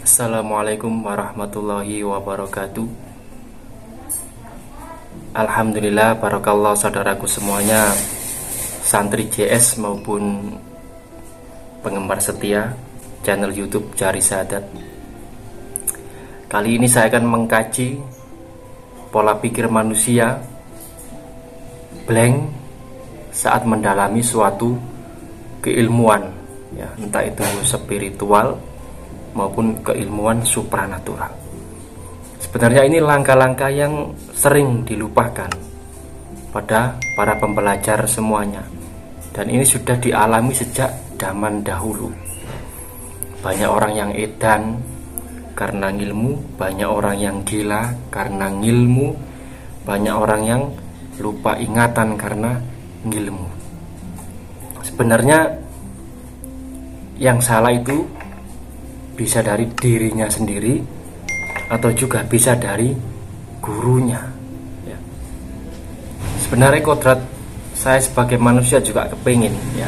Assalamualaikum warahmatullahi wabarakatuh. Alhamdulillah, barakallah saudaraku semuanya, santri JS maupun penggemar setia channel YouTube Cari Sadat. Kali ini saya akan mengkaji pola pikir manusia blank saat mendalami suatu keilmuan, ya, entah itu spiritual maupun keilmuan supranatural. Sebenarnya ini langkah-langkah yang sering dilupakan pada para pembelajar semuanya, dan ini sudah dialami sejak zaman dahulu. Banyak orang yang edan karena ilmu, banyak orang yang gila karena ilmu, banyak orang yang lupa ingatan karena ilmu. Sebenarnya yang salah itu bisa dari dirinya sendiri atau juga bisa dari gurunya, ya. Sebenarnya kodrat saya sebagai manusia juga kepingin, ya,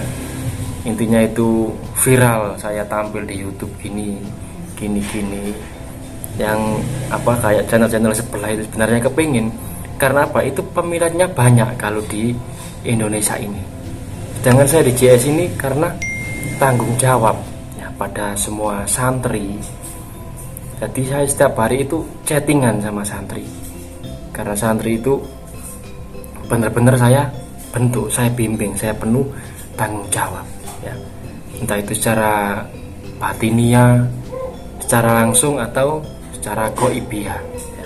intinya itu viral, saya tampil di YouTube gini yang kayak channel-channel sebelah itu. Sebenarnya kepingin karena apa? Itu peminatnya banyak kalau di Indonesia ini. Sedangkan saya di JS ini karena tanggung jawab pada semua santri. Jadi saya setiap hari itu chattingan sama santri, karena santri itu benar-benar saya bentuk, saya bimbing, saya penuh tanggung jawab, ya. Entah itu secara batinia, secara langsung atau secara goibiyah, ya.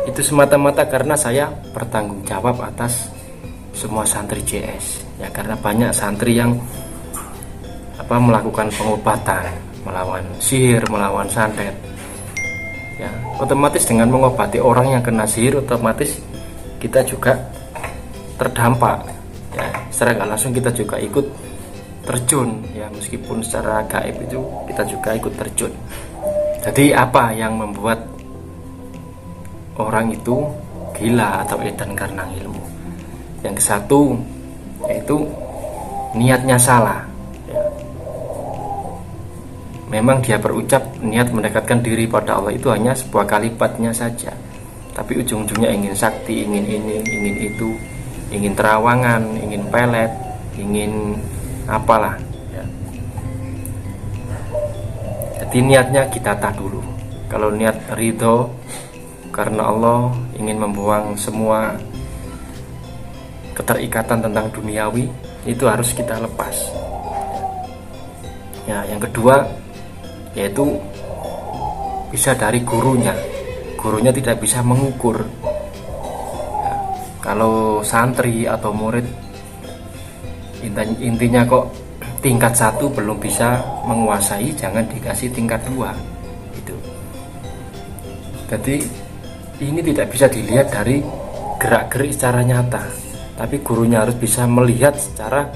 Itu semata-mata karena saya bertanggung jawab atas semua santri JS, ya, karena banyak santri yang melakukan pengobatan, melawan sihir, melawan santet, ya. Otomatis dengan mengobati orang yang kena sihir, otomatis kita juga terdampak, ya. Secara nggak langsung kita juga ikut terjun, ya, meskipun secara gaib itu kita juga ikut terjun. Jadi apa yang membuat orang itu gila atau edan karena ilmu? Yang satu yaitu niatnya salah. Memang dia berucap niat mendekatkan diri pada Allah itu hanya sebuah kalimatnya saja, tapi ujung-ujungnya ingin sakti, ingin ini, ingin itu, ingin terawangan, ingin pelet, ingin apalah, ya. Jadi niatnya kita tak dulu. Kalau niat ridho karena Allah, ingin membuang semua keterikatan tentang duniawi, itu harus kita lepas, ya. Yang kedua yaitu bisa dari gurunya. Gurunya tidak bisa mengukur, ya. Kalau santri atau murid intinya kok tingkat 1 belum bisa menguasai, jangan dikasih tingkat 2 gitu. Jadi ini tidak bisa dilihat dari gerak-gerik secara nyata, tapi gurunya harus bisa melihat secara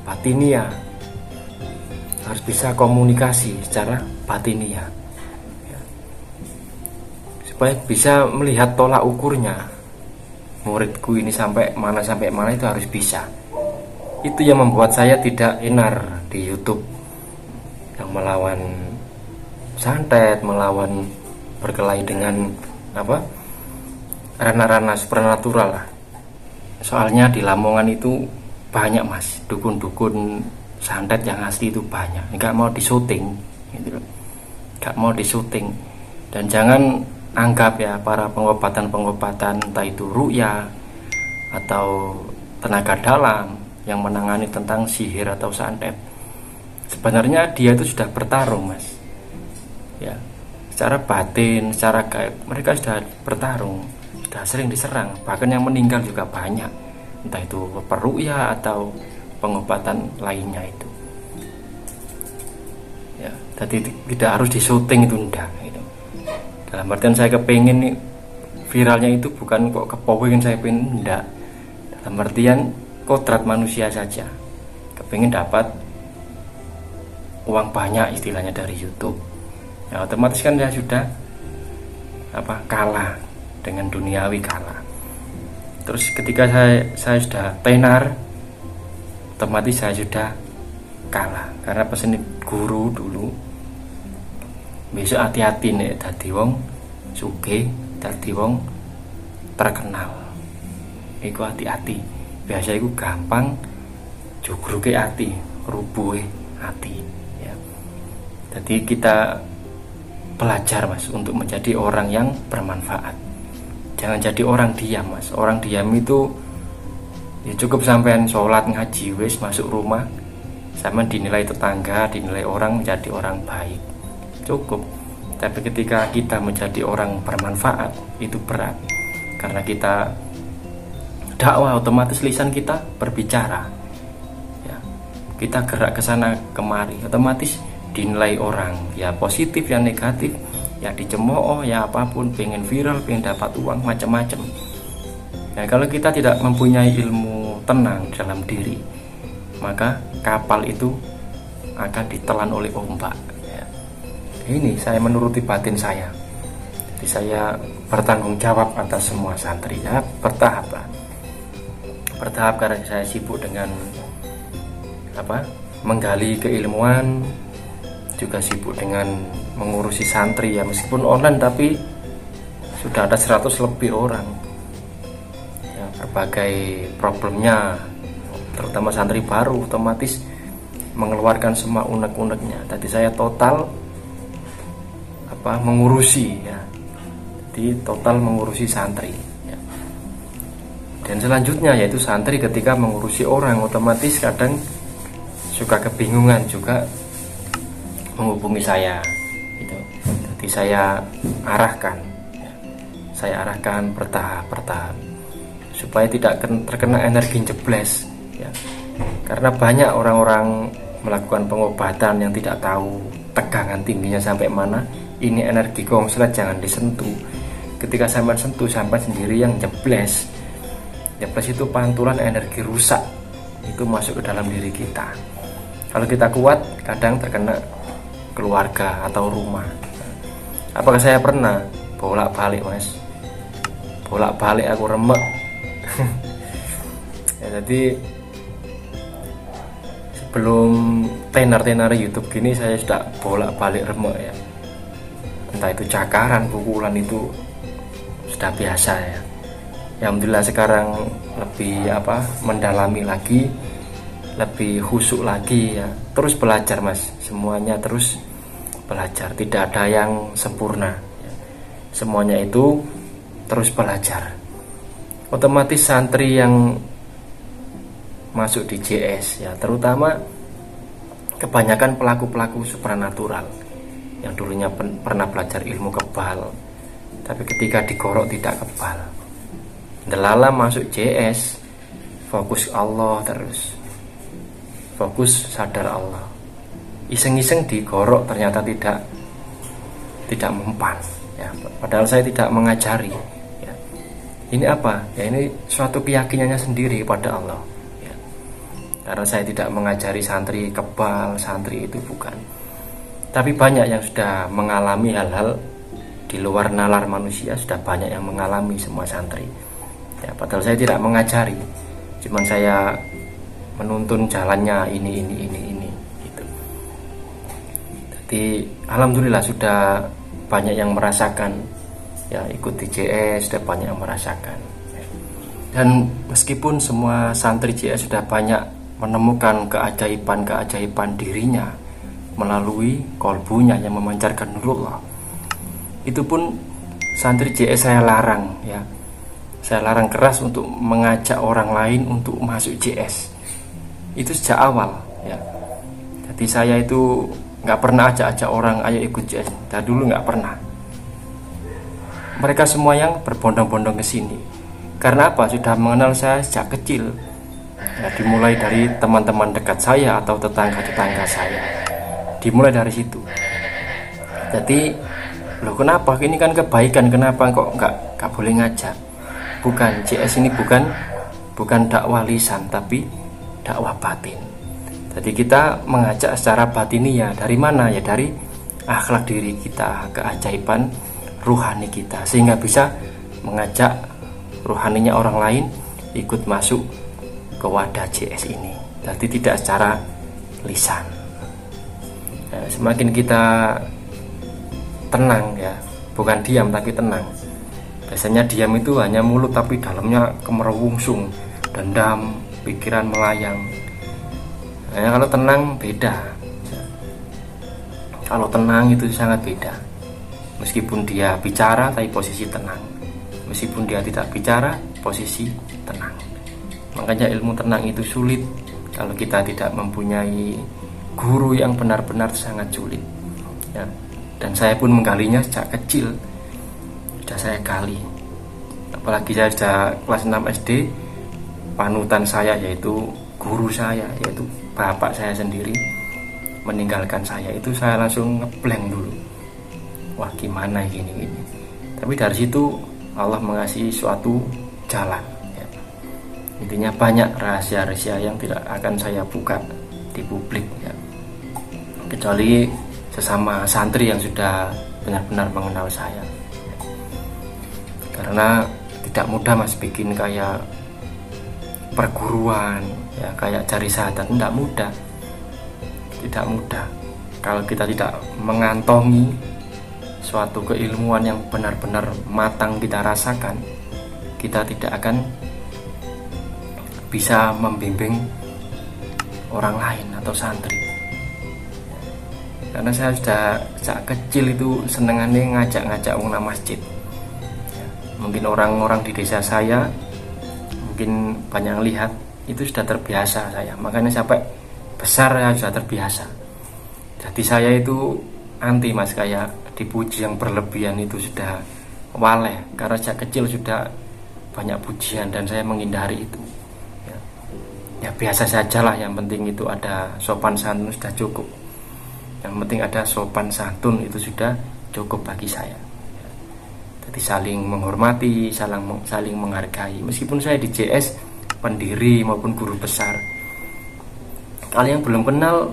batinia, harus bisa komunikasi secara batinia, ya. Supaya bisa melihat tolak ukurnya, muridku ini sampai mana itu harus bisa. Itu yang membuat saya tidak enar di YouTube yang melawan santet, melawan berkelahi dengan ranah-ranah supernatural lah. Soalnya di Lamongan itu banyak, Mas, dukun-dukun santet yang asli itu banyak, nggak mau disyuting gitu, nggak mau disyuting. Dan jangan anggap, ya, para pengobatan entah itu ruqyah atau tenaga dalam yang menangani tentang sihir atau santet, sebenarnya dia itu sudah bertarung, Mas, ya, secara batin, secara gaib mereka sudah bertarung, sudah sering diserang, bahkan yang meninggal juga banyak, entah itu peruqyah atau pengobatan lainnya itu, ya. Jadi tidak harus disyuting itu, enggak gitu. Dalam artian saya kepingin nih viralnya itu bukan kok kepingin saya pengen, enggak. Dalam artian kodrat manusia saja, kepingin dapat uang banyak istilahnya dari YouTube, ya. Otomatis kan saya sudah kalah dengan duniawi, kalah. Terus ketika saya sudah tenar, otomatis saya sudah kalah, karena pesan guru dulu besok hati-hati nek dadi wong sugih, dadi wong terkenal. Iku hati-hati. Biasa iku gampang jugruke hati, rubuhe hati ya. Jadi kita belajar Mas untuk menjadi orang yang bermanfaat. Jangan jadi orang diam Mas. Orang diam itu ya cukup sampean sholat ngaji wis masuk rumah, sampean dinilai tetangga, dinilai orang menjadi orang baik. Cukup. Tapi ketika kita menjadi orang bermanfaat itu berat. Karena kita dakwah, otomatis lisan kita berbicara ya. Kita gerak ke sana kemari, otomatis dinilai orang ya, positif ya negatif ya, dicemooh ya, apapun, pengen viral, pengen dapat uang, macam-macam. Nah, kalau kita tidak mempunyai ilmu tenang dalam diri, maka kapal itu akan ditelan oleh ombak ya. Ini saya menuruti batin saya. Jadi saya bertanggung jawab atas semua santri ya, bertahap karena saya sibuk dengan menggali keilmuan, juga sibuk dengan mengurusi santri ya, meskipun online tapi sudah ada 100 lebih orang ya, berbagai problemnya, terutama santri baru otomatis mengeluarkan semua unek-uneknya. Jadi saya total mengurusi ya, jadi total mengurusi santri ya. Dan selanjutnya yaitu santri ketika mengurusi orang otomatis kadang suka kebingungan juga menghubungi saya gitu. Jadi saya arahkan bertahap supaya tidak terkena energi jebles ya. Karena banyak orang-orang melakukan pengobatan yang tidak tahu tegangan tingginya sampai mana. Ini energi konslet, jangan disentuh. Ketika sampai sentuh, sampai sendiri yang jebles itu pantulan energi rusak, itu masuk ke dalam diri kita. Kalau kita kuat, kadang terkena keluarga atau rumah. Apakah saya pernah bolak-balik Mas? Bolak-balik aku remek ya, jadi sebelum tenar-tenar YouTube gini saya sudah bolak-balik remek ya. Entah itu cakaran, pukulan, itu sudah biasa ya. Alhamdulillah sekarang lebih mendalami lagi, lebih khusyuk lagi ya. Terus belajar Mas, semuanya terus belajar, tidak ada yang sempurna ya. Semuanya itu terus belajar. Otomatis santri yang masuk di JS ya, terutama kebanyakan pelaku-pelaku supranatural yang dulunya pernah belajar ilmu kebal, tapi ketika digorok tidak kebal. Delala masuk JS, fokus Allah terus, fokus sadar Allah. Iseng-iseng digorok ternyata tidak mempan ya. Padahal saya tidak mengajari ya. Ini apa ya, ini suatu keyakinannya sendiri pada Allah ya. Karena saya tidak mengajari santri kebal, santri itu bukan. Tapi banyak yang sudah mengalami hal-hal di luar nalar manusia, sudah banyak yang mengalami semua santri ya. Padahal saya tidak mengajari, cuman saya menuntun jalannya ini gitu. Jadi alhamdulillah sudah banyak yang merasakan ya, ikut di JS sudah banyak yang merasakan. Dan meskipun semua santri JS sudah banyak menemukan keajaiban dirinya melalui kolbunya yang memancarkan nurullah, itu pun santri JS saya larang ya. Saya larang keras untuk mengajak orang lain untuk masuk JS. Itu sejak awal ya. Jadi saya itu nggak pernah ajak orang ayo ikut JS. Dari dulu nggak pernah. Mereka semua yang berbondong-bondong ke sini. Karena apa? Sudah mengenal saya sejak kecil. Ya, dimulai dari teman-teman dekat saya atau tetangga-tetangga saya. Dimulai dari situ. Jadi loh, kenapa ini kan kebaikan, kenapa kok nggak boleh ngajak? Bukan, JS ini bukan dakwah lisan tapi dakwah batin. Jadi kita mengajak secara batiniah. Dari mana ya? Dari akhlak diri kita, keajaiban ruhani kita, sehingga bisa mengajak ruhaninya orang lain ikut masuk ke wadah JS ini. Jadi tidak secara lisan. Semakin kita tenang ya, bukan diam tapi tenang. Biasanya diam itu hanya mulut tapi dalamnya kemerungsung, dendam, pikiran melayang. Nah, kalau tenang beda. Kalau tenang itu sangat beda. Meskipun dia bicara tapi posisi tenang, meskipun dia tidak bicara posisi tenang. Makanya ilmu tenang itu sulit kalau kita tidak mempunyai guru yang benar-benar sangat sulit ya. Dan saya pun menggalinya sejak kecil, sudah saya gali. Apalagi saya sudah kelas 6 SD, panutan saya yaitu guru saya, yaitu bapak saya sendiri meninggalkan saya, itu saya langsung ngeblank dulu. Wah, gimana gini. Tapi dari situ Allah mengasihi suatu jalan ya. Intinya banyak rahasia-rahasia yang tidak akan saya buka di publik ya, kecuali sesama santri yang sudah benar-benar mengenal saya. Karena tidak mudah mas bikin kayak perguruan ya, kayak cari syahadat, tidak mudah. Tidak mudah kalau kita tidak mengantongi suatu keilmuan yang benar-benar matang kita rasakan, kita tidak akan bisa membimbing orang lain atau santri. Karena saya sudah sejak kecil itu senengannya ngajak-ngajak orang masjid. Mungkin orang-orang di desa saya mungkin banyak lihat, itu sudah terbiasa saya. Makanya sampai besar ya sudah terbiasa. Jadi saya itu anti mas, kayak dipuji yang berlebihan itu sudah waleh. Karena sejak kecil sudah banyak pujian dan saya menghindari itu. Ya biasa saja lah, yang penting itu ada sopan santun sudah cukup. Yang penting ada sopan santun itu sudah cukup bagi saya. Jadi saling menghormati, saling menghargai. Meskipun saya di JS pendiri maupun guru besar, kalau yang belum kenal,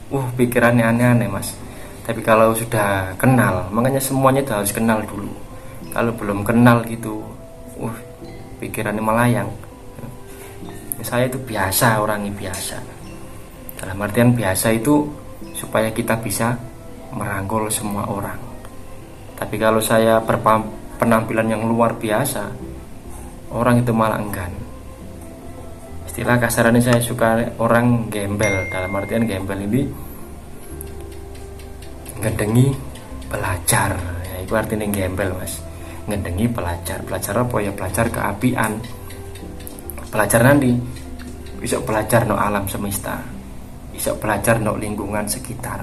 pikirannya aneh-aneh mas. Tapi kalau sudah kenal, makanya semuanya itu harus kenal dulu. Kalau belum kenal gitu, pikirannya melayang. Saya itu biasa, orangnya biasa. Dalam artian biasa itu supaya kita bisa merangkul semua orang. Tapi kalau saya penampilan yang luar biasa, orang itu malah enggan. Istilah kasarannya saya suka orang gembel. Dalam artian gembel ini ngedengi belajar ya, itu artinya gembel mas. Ngedengi belajar apa ya? Belajar keapian, belajar nanti bisa belajar no alam semesta, bisa belajar no lingkungan sekitar.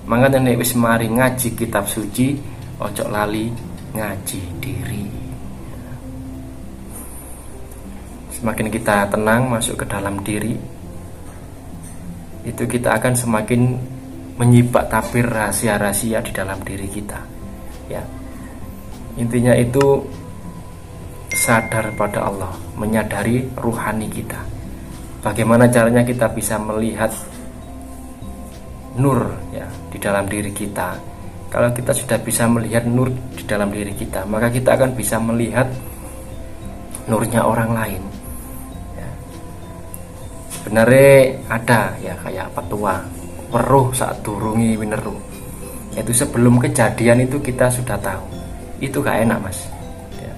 Makanya nek wis mari ngaji kitab suci, ojo lali ngaji diri. Semakin kita tenang masuk ke dalam diri, itu kita akan semakin menyibak tabir rahasia-rahasia di dalam diri kita ya. Intinya itu sadar pada Allah, menyadari ruhani kita. Bagaimana caranya kita bisa melihat nur ya di dalam diri kita. Kalau kita sudah bisa melihat nur di dalam diri kita, maka kita akan bisa melihat nurnya orang lain ya. Sebenarnya ada ya kayak petua weruh saat durungi wineru, yaitu sebelum kejadian itu kita sudah tahu. Itu gak enak mas ya.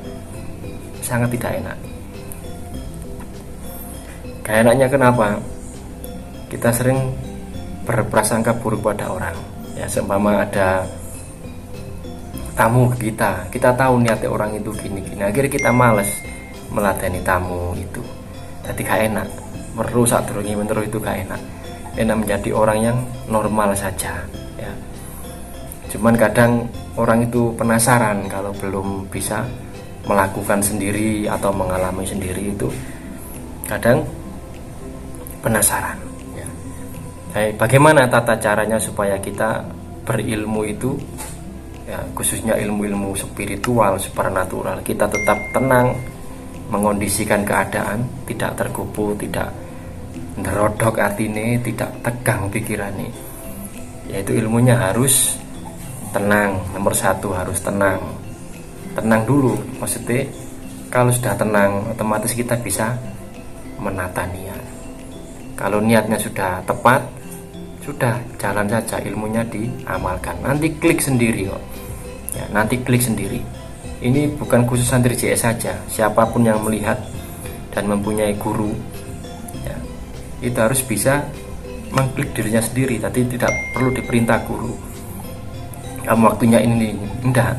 Sangat tidak enak. Gak enaknya kenapa? Kita sering berprasangka buruk pada orang ya. Seumpama ada tamu kita tahu niatnya orang itu gini-gini, akhirnya kita males meladeni tamu itu. Jadi gak enak. Weruh saat durungi wineru itu gak enak. Enak menjadi orang yang normal saja ya. Cuman kadang orang itu penasaran kalau belum bisa melakukan sendiri atau mengalami sendiri, itu kadang penasaran ya. Bagaimana tata caranya supaya kita berilmu itu ya, khususnya ilmu-ilmu spiritual, supernatural, kita tetap tenang, mengondisikan keadaan, tidak tergopoh, tidak nerodok artinya, tidak tegang pikirannya. Yaitu ilmunya harus tenang. Nomor satu harus tenang. Tenang dulu, maksudnya kalau sudah tenang otomatis kita bisa menata niat. Kalau niatnya sudah tepat, sudah jalan saja, ilmunya diamalkan, nanti klik sendiri kok. ya, nanti klik sendiri. Ini bukan khusus santri JS saja, siapapun yang melihat dan mempunyai guru ya, itu harus bisa mengklik dirinya sendiri, tapi tidak perlu diperintah guru. Kamu waktunya ini, enggak,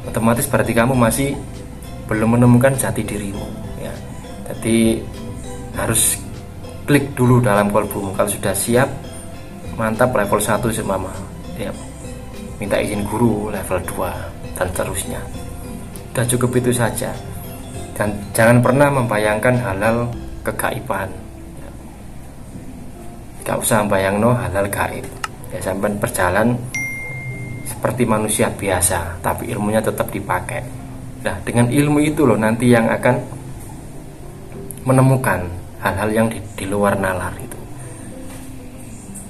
otomatis berarti kamu masih belum menemukan jati dirimu ya. Jadi harus klik dulu dalam kolbumu. Kalau sudah siap, mantap, level 1 semama ya, minta izin guru level 2 dan seterusnya. Sudah cukup itu saja, dan jangan pernah membayangkan hal-hal kegaiban ya. Gak usah bayangno hal-hal gaib ya, sampai berjalan seperti manusia biasa, tapi ilmunya tetap dipakai. Nah, dengan ilmu itu loh nanti yang akan menemukan hal-hal yang di luar nalar itu.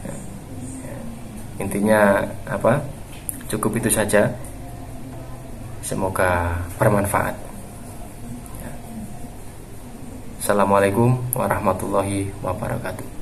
Ya, ya. Intinya apa? Cukup itu saja. Semoga bermanfaat. Ya. Assalamualaikum warahmatullahi wabarakatuh.